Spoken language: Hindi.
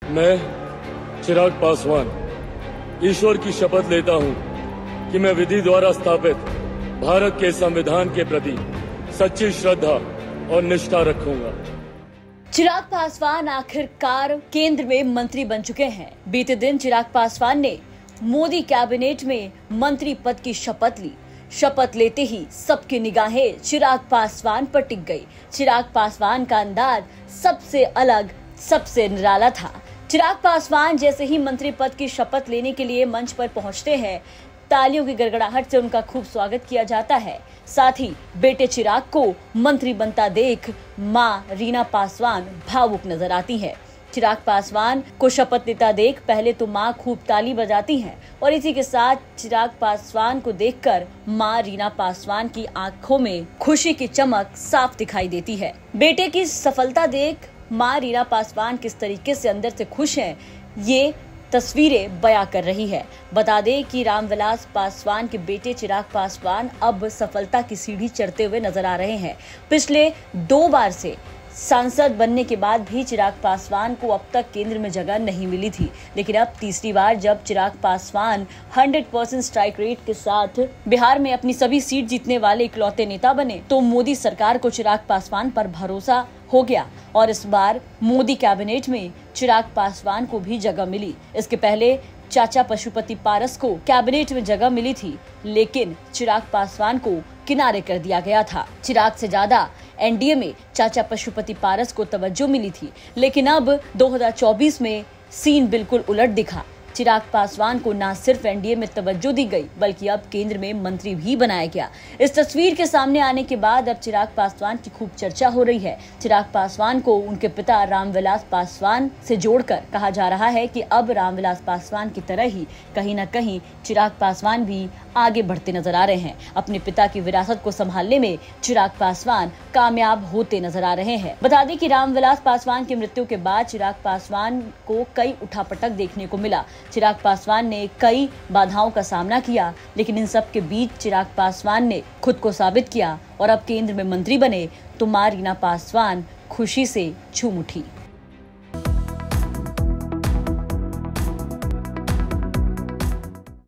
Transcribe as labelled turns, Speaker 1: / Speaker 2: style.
Speaker 1: मैं चिराग पासवान ईश्वर की शपथ लेता हूं कि मैं विधि द्वारा स्थापित भारत के संविधान के प्रति सच्ची श्रद्धा और निष्ठा रखूंगा।
Speaker 2: चिराग पासवान आखिरकार केंद्र में मंत्री बन चुके हैं। बीते दिन चिराग पासवान ने मोदी कैबिनेट में मंत्री पद की शपथ ली। शपथ लेते ही सबकी निगाहें चिराग पासवान पर टिक गई। चिराग पासवान का अंदाज सबसे अलग, सबसे निराला था। चिराग पासवान जैसे ही मंत्री पद की शपथ लेने के लिए मंच पर पहुंचते हैं, तालियों की गड़गड़ाहट से उनका खूब स्वागत किया जाता है। साथ ही बेटे चिराग को मंत्री बनता देख मां रीना पासवान भावुक नजर आती है। चिराग पासवान को शपथ लेता देख पहले तो मां खूब ताली बजाती हैं और इसी के साथ चिराग पासवान को देखकर मां रीना पासवान की आंखों में खुशी की चमक साफ दिखाई देती है। बेटे की सफलता देख मां रीना पासवान किस तरीके से अंदर से खुश हैं, ये तस्वीरें बयां कर रही है। बता दें कि रामविलास पासवान के बेटे चिराग पासवान अब सफलता की सीढ़ी चढ़ते हुए नजर आ रहे हैं। पिछले 2 बार से सांसद बनने के बाद भी चिराग पासवान को अब तक केंद्र में जगह नहीं मिली थी, लेकिन अब तीसरी बार जब चिराग पासवान 100% स्ट्राइक रेट के साथ बिहार में अपनी सभी सीट जीतने वाले इकलौते नेता बने, तो मोदी सरकार को चिराग पासवान पर भरोसा हो गया और इस बार मोदी कैबिनेट में चिराग पासवान को भी जगह मिली। इसके पहले चाचा पशुपति पारस को कैबिनेट में जगह मिली थी, लेकिन चिराग पासवान को किनारे कर दिया गया था। चिराग से ज्यादा एनडीए में चाचा पशुपति पारस को तवज्जो मिली थी, लेकिन अब 2024 में सीन बिल्कुल उलट दिखा। चिराग पासवान को न सिर्फ एनडीए में तवज्जो दी गई, बल्कि अब केंद्र में मंत्री भी बनाया गया। इस तस्वीर के सामने आने के बाद अब चिराग पासवान की खूब चर्चा हो रही है। चिराग पासवान को उनके पिता रामविलास पासवान से जोड़कर कहा जा रहा है कि अब रामविलास पासवान की तरह ही कहीं न कहीं चिराग पासवान भी आगे बढ़ते नजर आ रहे हैं। अपने पिता की विरासत को संभालने में चिराग पासवान कामयाब होते नजर आ रहे हैं। बता दें कि रामविलास पासवान की मृत्यु के बाद चिराग पासवान को कई उठापटक देखने को मिला। चिराग पासवान ने कई बाधाओं का सामना किया, लेकिन इन सब के बीच चिराग पासवान ने खुद को साबित किया और अब केंद्र में मंत्री बने तो मां रीना पासवान खुशी से झूम उठी।